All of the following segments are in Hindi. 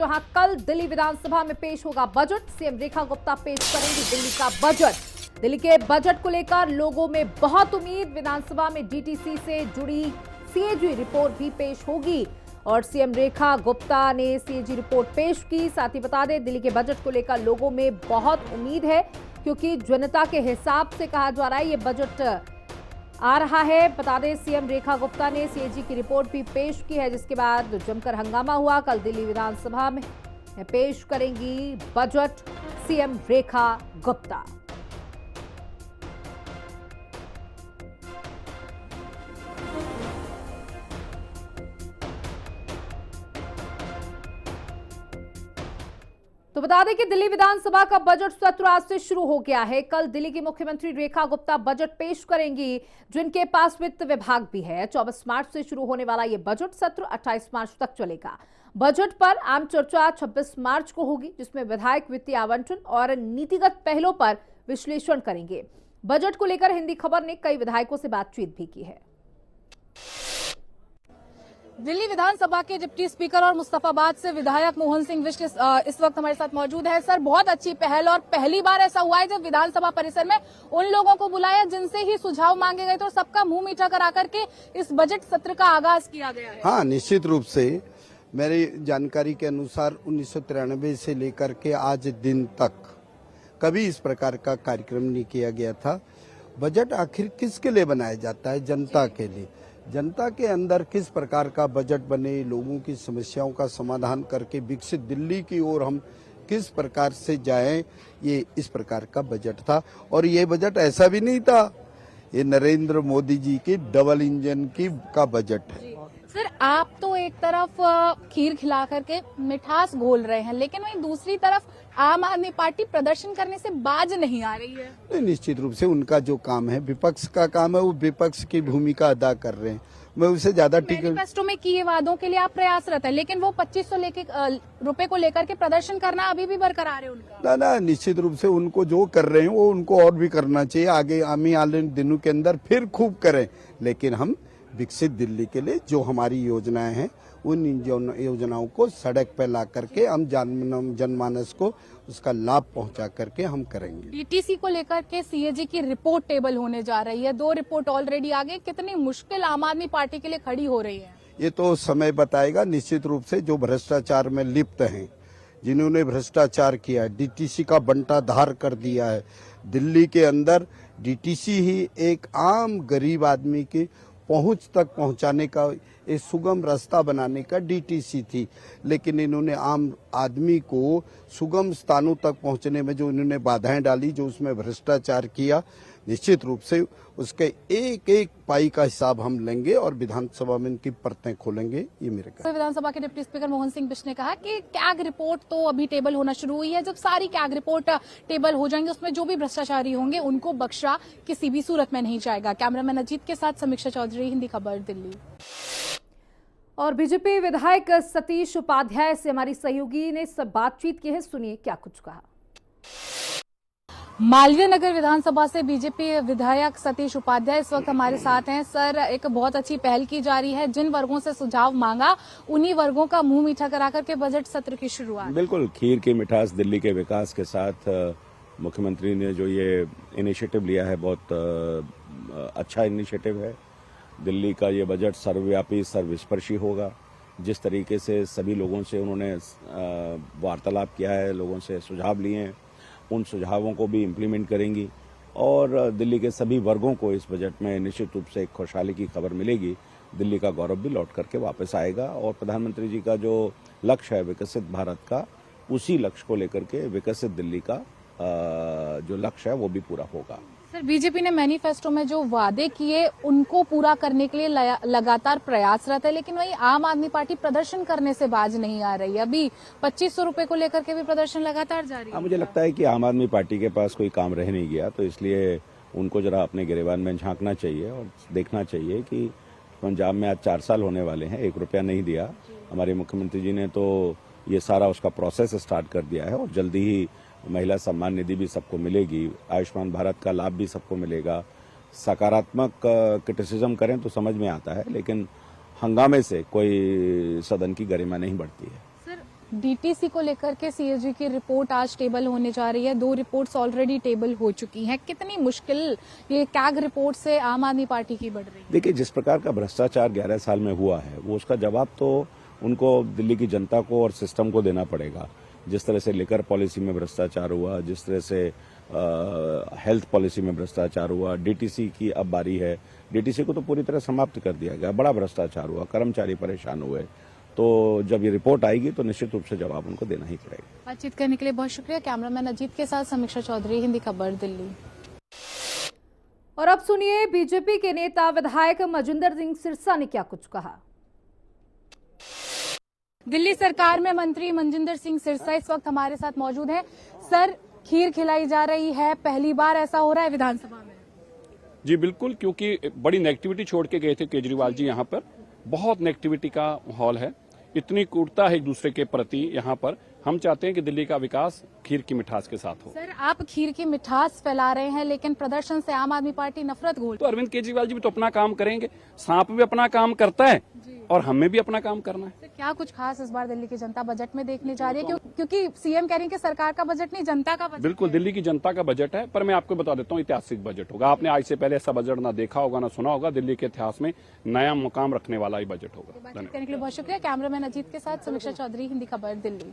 जहां कल दिल्ली विधानसभा में पेश होगा बजट। सीएम रेखा गुप्ता पेश करेंगी दिल्ली का बजट। दिल्ली के बजट को लेकर लोगों में बहुत उम्मीद। विधानसभा में डीटीसी से जुड़ी सीएजी रिपोर्ट भी पेश होगी और सीएम रेखा गुप्ता ने सीएजी रिपोर्ट पेश की। साथ ही बता दें, दिल्ली के बजट को लेकर लोगों में बहुत उम्मीद है क्योंकि जनता के हिसाब से कहा जा रहा है ये बजट आ रहा है। बता दें, सीएम रेखा गुप्ता ने सीएजी की रिपोर्ट भी पेश की है, जिसके बाद जमकर हंगामा हुआ। कल दिल्ली विधानसभा में पेश करेंगी बजट सीएम रेखा गुप्ता। तो बता दें कि दिल्ली विधानसभा का बजट सत्र आज से शुरू हो गया है। कल दिल्ली की मुख्यमंत्री रेखा गुप्ता बजट पेश करेंगी, जिनके पास वित्त विभाग भी है। 24 मार्च से शुरू होने वाला ये बजट सत्र 28 मार्च तक चलेगा। बजट पर आम चर्चा 26 मार्च को होगी, जिसमें विधायक वित्तीय आवंटन और नीतिगत पहलों पर विश्लेषण करेंगे। बजट को लेकर हिंदी खबर ने कई विधायकों से बातचीत भी की है। दिल्ली विधानसभा के डिप्टी स्पीकर और मुस्तफाबाद से विधायक मोहन सिंह बिष्ट इस वक्त हमारे साथ मौजूद है। सर, बहुत अच्छी पहल और पहली बार ऐसा हुआ है जब विधानसभा परिसर में उन लोगों को बुलाया जिनसे ही सुझाव मांगे गए, तो सबका मुंह मीठा करा करके इस बजट सत्र का आगाज किया गया है। हाँ, निश्चित रूप से मेरी जानकारी के अनुसार 1993 से लेकर के आज दिन तक कभी इस प्रकार का कार्यक्रम नहीं किया गया था। बजट आखिर किसके लिए बनाया जाता है? जनता के लिए। जनता के अंदर किस प्रकार का बजट बने, लोगों की समस्याओं का समाधान करके विकसित दिल्ली की ओर हम किस प्रकार से जाएं, ये इस प्रकार का बजट था। और ये बजट ऐसा भी नहीं था, ये नरेंद्र मोदी जी की डबल इंजन का बजट है। सर, आप तो एक तरफ खीर खिला करके मिठास घोल रहे हैं, लेकिन वहीं दूसरी तरफ आम आदमी पार्टी प्रदर्शन करने से बाज नहीं आ रही है। निश्चित रूप से उनका जो काम है, विपक्ष का काम है, वो विपक्ष की भूमिका अदा कर रहे हैं। मैं उससे ज्यादा मैनिफेस्टो में किए वादों के लिए आप प्रयासरत है, लेकिन वो 2500 रुपए को लेकर के प्रदर्शन करना अभी भी बरकरार है उनका। ना, निश्चित रूप से उनको जो कर रहे हैं वो उनको और भी करना चाहिए। आगे आने वाले दिनों के अंदर फिर खूब करें, लेकिन हम विकसित दिल्ली के लिए जो हमारी योजनाएं हैं, उन योजनाओं को सड़क पर ला करके हम जनमानस को उसका लाभ पहुंचा करके हम करेंगे। डीटीसी को लेकर के सीएजी की रिपोर्ट टेबल होने जा रही है। 2 रिपोर्ट ऑलरेडी आ गई। कितनी मुश्किल आम आदमी पार्टी के लिए खड़ी हो रही है, ये तो समय बताएगा। निश्चित रूप से जो भ्रष्टाचार में लिप्त हैं, जिन्होंने भ्रष्टाचार किया है, डीटीसी का बंटाधार कर दिया है। दिल्ली के अंदर डीटीसी ही एक आम गरीब आदमी की पहुंच तक पहुंचाने का एक सुगम रास्ता बनाने का डीटीसी थी, लेकिन इन्होंने आम आदमी को सुगम स्थानों तक पहुंचने में जो इन्होंने बाधाएं डाली, जो उसमें भ्रष्टाचार किया, निश्चित रूप से उसके एक एक पाई का हिसाब हम लेंगे और विधानसभा में इनकी परतें खोलेंगे। ये मेरे कहना। विधानसभा के डिप्टी स्पीकर मोहन सिंह बिष्ट ने कहा कि कैग रिपोर्ट तो अभी टेबल होना शुरू हुई है। जब सारी कैग रिपोर्ट टेबल हो जाएंगे, उसमें जो भी भ्रष्टाचारी होंगे उनको बख्शा किसी भी सूरत में नहीं जाएगा। कैमरामैन अजीत के साथ समीक्षा चौधरी, हिंदी खबर, दिल्ली। और बीजेपी विधायक सतीश उपाध्याय से हमारी सहयोगी ने सब बातचीत की है, सुनिए क्या कुछ कहा। मालवीय नगर विधानसभा से बीजेपी विधायक सतीश उपाध्याय इस वक्त हमारे साथ हैं। सर, एक बहुत अच्छी पहल की जा रही है। जिन वर्गों से सुझाव मांगा, उन्हीं वर्गों का मुंह मीठा करा करके बजट सत्र की शुरुआत। बिल्कुल, खीर की मिठास दिल्ली के विकास के साथ मुख्यमंत्री ने जो ये इनिशिएटिव लिया है, बहुत अच्छा इनिशिएटिव है। दिल्ली का ये बजट सर्वव्यापी, सर्वस्पर्शी होगा। जिस तरीके से सभी लोगों से उन्होंने वार्तालाप किया है, लोगों से सुझाव लिए हैं, उन सुझावों को भी इम्प्लीमेंट करेंगी और दिल्ली के सभी वर्गों को इस बजट में निश्चित रूप से एक खुशहाली की खबर मिलेगी। दिल्ली का गौरव भी लौट करके वापस आएगा और प्रधानमंत्री जी का जो लक्ष्य है विकसित भारत का, उसी लक्ष्य को लेकर के विकसित दिल्ली का जो लक्ष्य है वो भी पूरा होगा। सर, बीजेपी ने मैनिफेस्टो में जो वादे किए उनको पूरा करने के लिए लगातार प्रयासरत है, लेकिन वही आम आदमी पार्टी प्रदर्शन करने से बाज नहीं आ रही है। अभी 2500 रुपए को लेकर के भी प्रदर्शन लगातार जारी है। मुझे लगता है कि आम आदमी पार्टी के पास कोई काम रह नहीं गया, तो इसलिए उनको जरा अपने गिरेबान में झांकना चाहिए और देखना चाहिए कि पंजाब में आज 4 साल होने वाले हैं, 1 रुपया नहीं दिया। हमारे मुख्यमंत्री जी ने तो ये सारा उसका प्रोसेस स्टार्ट कर दिया है और जल्दी ही महिला सम्मान निधि भी सबको मिलेगी, आयुष्मान भारत का लाभ भी सबको मिलेगा। सकारात्मक क्रिटिसिज्म करें तो समझ में आता है, लेकिन हंगामे से कोई सदन की गरिमा नहीं बढ़ती है। सर, डीटीसी को लेकर के सीएजी की रिपोर्ट आज टेबल होने जा रही है। 2 रिपोर्ट्स ऑलरेडी टेबल हो चुकी हैं। कितनी मुश्किल ये कैग रिपोर्ट से आम आदमी पार्टी की बढ़ रही है? देखिए, जिस प्रकार का भ्रष्टाचार 11 साल में हुआ है, वो उसका जवाब तो उनको दिल्ली की जनता को और सिस्टम को देना पड़ेगा। जिस तरह से लिकर पॉलिसी में भ्रष्टाचार हुआ, जिस तरह से हेल्थ पॉलिसी में भ्रष्टाचार हुआ, डीटीसी की अब बारी है। डीटीसी को तो पूरी तरह समाप्त कर दिया गया, बड़ा भ्रष्टाचार हुआ, कर्मचारी परेशान हुए। तो जब ये रिपोर्ट आएगी तो निश्चित रूप से जवाब उनको देना ही पड़ेगा। बातचीत करने के लिए बहुत शुक्रिया। कैमरामैन अजीत के साथ समीक्षा चौधरी, हिंदी खबर, दिल्ली। और अब सुनिए बीजेपी के नेता विधायक मजिंदर सिंह सिरसा ने क्या कुछ कहा। दिल्ली सरकार में मंत्री मनजिंदर सिंह सिरसा इस वक्त हमारे साथ मौजूद हैं। सर, खीर खिलाई जा रही है, पहली बार ऐसा हो रहा है विधानसभा में? जी बिल्कुल, क्योंकि बड़ी नेगेटिविटी छोड़ के गए थे केजरीवाल जी। यहाँ पर बहुत नेगेटिविटी का माहौल है, इतनी क्रूरता है एक दूसरे के प्रति यहाँ पर। हम चाहते हैं कि दिल्ली का विकास खीर की मिठास के साथ हो। सर, आप खीर की मिठास फैला रहे हैं, लेकिन प्रदर्शन से आम आदमी पार्टी नफरत घोल। तो अरविंद केजरीवाल जी भी तो अपना काम करेंगे। सांप भी अपना काम करता है और हमें भी अपना काम करना है। सर, क्या कुछ खास इस बार दिल्ली की जनता बजट में देखने जा रही है? क्योंकि सीएम कह रही है कि सरकार का बजट नहीं, जनता का बजट। बिल्कुल, दिल्ली की जनता का बजट है, पर मैं आपको बता देता हूँ, ऐतिहासिक बजट होगा। आपने आज से पहले ऐसा बजट ना देखा होगा ना सुना होगा। दिल्ली के इतिहास में नया मुकाम रखने वाला ही बजट होगा। बातचीत करने के लिए बहुत शुक्रिया। कैमरामैन अजीत के साथ समीक्षा चौधरी, हिंदी खबर, दिल्ली।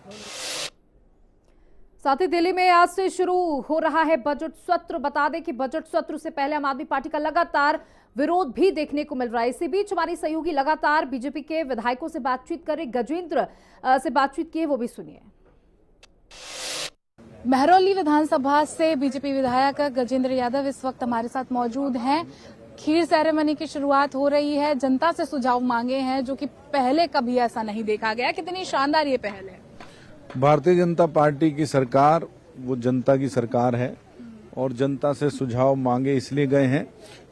साथ ही दिल्ली में आज से शुरू हो रहा है बजट सत्र। बता दें कि बजट सत्र से पहले आम आदमी पार्टी का लगातार विरोध भी देखने को मिल रहा है। इसी बीच हमारी सहयोगी लगातार बीजेपी के विधायकों से बातचीत कर रहे, गजेंद्र से बातचीत की है, वो भी सुनिए। महरौली विधानसभा से बीजेपी विधायक गजेंद्र यादव इस वक्त हमारे साथ मौजूद हैं। खीर सेरेमनी की शुरुआत हो रही है, जनता से सुझाव मांगे हैं, जो कि पहले कभी ऐसा नहीं देखा गया। कितनी शानदार ये पहल है। भारतीय जनता पार्टी की सरकार वो जनता की सरकार है और जनता से सुझाव मांगे इसलिए गए हैं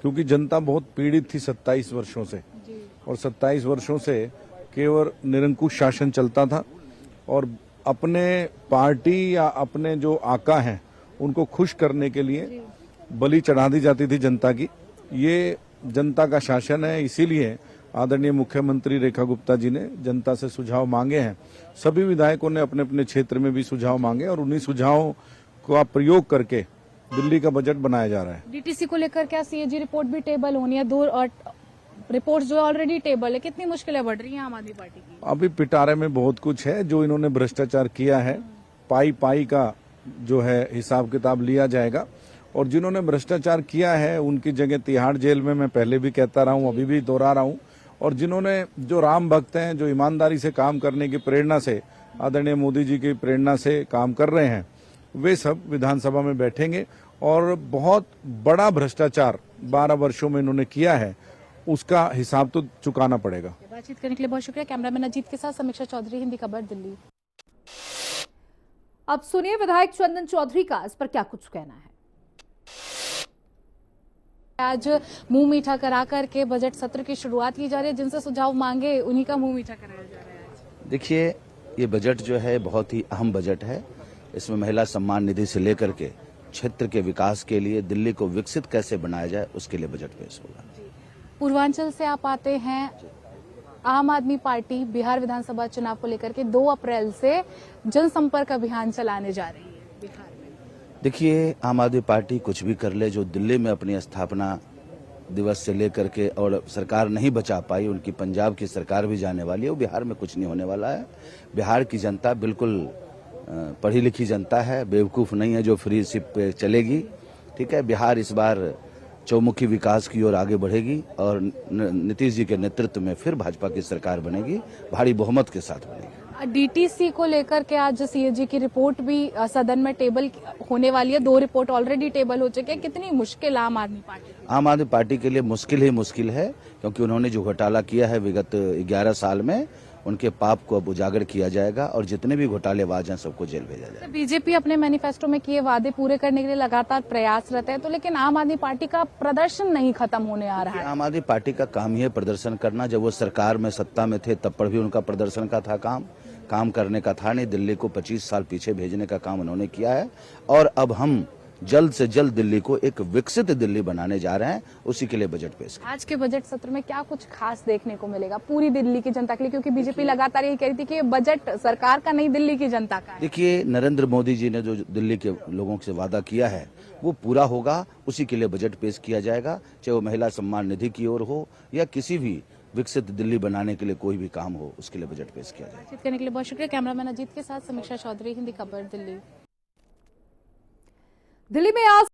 क्योंकि जनता बहुत पीड़ित थी 27 वर्षों से, और 27 वर्षों से केवल निरंकुश शासन चलता था और अपने पार्टी या अपने जो आका हैं उनको खुश करने के लिए बलि चढ़ा दी जाती थी जनता की। ये जनता का शासन है, इसीलिए आदरणीय मुख्यमंत्री रेखा गुप्ता जी ने जनता से सुझाव मांगे हैं। सभी विधायकों ने अपने अपने क्षेत्र में भी सुझाव मांगे और उन्हीं सुझावों का प्रयोग करके दिल्ली का बजट बनाया जा रहा है। डीटीसी को लेकर क्या सीएजी रिपोर्ट भी टेबल होनी है? 2 रिपोर्ट्स जो ऑलरेडी टेबल है, कितनी मुश्किलें बढ़ रही हैं आम आदमी पार्टी की? अभी पिटारे में बहुत कुछ है। जो इन्होंने भ्रष्टाचार किया है, पाई पाई का जो है हिसाब किताब लिया जाएगा, और जिन्होंने भ्रष्टाचार किया है उनकी जगह तिहाड़ जेल में, मैं पहले भी कहता रहा हूं, अभी भी दोहरा रहा हूं। और जिन्होंने जो राम भक्त हैं, जो ईमानदारी से काम करने की प्रेरणा से, आदरणीय मोदी जी की प्रेरणा से काम कर रहे हैं, वे सब विधानसभा में बैठेंगे। और बहुत बड़ा भ्रष्टाचार 12 वर्षों में इन्होंने किया है, उसका हिसाब तो चुकाना पड़ेगा। बातचीत करने के लिए बहुत शुक्रिया। कैमरामैन अजीत के साथ समीक्षा चौधरी, हिंदी खबर, दिल्ली। अब सुनिए विधायक चंदन चौधरी का इस पर क्या कुछ कहना है। आज मुंह मीठा करा करके बजट सत्र की शुरुआत की जा रही है। जिनसे सुझाव मांगे उन्हीं का मुंह मीठा कराया जा रहा है आज। देखिए, ये बजट जो है बहुत ही अहम बजट है। इसमें महिला सम्मान निधि से लेकर के क्षेत्र के विकास के लिए, दिल्ली को विकसित कैसे बनाया जाए, उसके लिए बजट पेश होगा। पूर्वांचल से आप आते हैं। आम आदमी पार्टी बिहार विधानसभा चुनाव को लेकर के 2 अप्रैल से जनसंपर्क अभियान चलाने जा रही है बिहार में। देखिए, आम आदमी पार्टी कुछ भी कर ले, जो दिल्ली में अपनी स्थापना दिवस से लेकर के और सरकार नहीं बचा पाई, उनकी पंजाब की सरकार भी जाने वाली है, वो बिहार में कुछ नहीं होने वाला है। बिहार की जनता बिल्कुल पढ़ी लिखी जनता है, बेवकूफ नहीं है जो फ्री शिप पे चलेगी। ठीक है, बिहार इस बार चौमुखी विकास की ओर आगे बढ़ेगी और नीतीश जी के नेतृत्व में फिर भाजपा की सरकार बनेगी, भारी बहुमत के साथ बनेगी। डीटीसी को लेकर के आज सीएजी की रिपोर्ट भी सदन में टेबल होने वाली है। 2 रिपोर्ट ऑलरेडी टेबल हो चुके हैं। कितनी मुश्किल आम आदमी पार्टी? आम आदमी पार्टी के लिए मुश्किल ही मुश्किल है, क्योंकि उन्होंने जो घोटाला किया है विगत 11 साल में, उनके पाप को अब उजागर किया जाएगा और जितने भी घोटालेबाज हैं सबको जेल भेजा जाएगा। बीजेपी अपने मैनिफेस्टो में किए वादे पूरे करने के लिए लगातार प्रयासरत है, तो लेकिन आम आदमी पार्टी का प्रदर्शन नहीं खत्म होने आ रहा है। आम आदमी पार्टी का काम ही है प्रदर्शन करना। जब वो सरकार में सत्ता में थे तब पर भी उनका प्रदर्शन का था, काम करने का था नहीं। दिल्ली को 25 साल पीछे भेजने का काम उन्होंने किया है और अब हम जल्द से जल्द दिल्ली को एक विकसित दिल्ली बनाने जा रहे हैं, उसी के लिए बजट पेश किया। आज के बजट सत्र में क्या कुछ खास देखने को मिलेगा पूरी दिल्ली की जनता के लिए, क्योंकि बीजेपी लगातार यही कह रही थी कि ये बजट सरकार का नहीं दिल्ली की जनता का है। देखिए, नरेंद्र मोदी जी ने जो दिल्ली के लोगों से वादा किया है वो पूरा होगा, उसी के लिए बजट पेश किया जाएगा, चाहे वो महिला सम्मान निधि की ओर हो या किसी भी विकसित दिल्ली बनाने के लिए कोई भी काम हो, उसके लिए बजट पेश किया जाएगा। बातचीत करने के लिए बहुत शुक्रिया। कैमरामैन अजीत के साथ समीक्षा चौधरी, हिंदी खबर, दिल्ली। दिल्ली में आज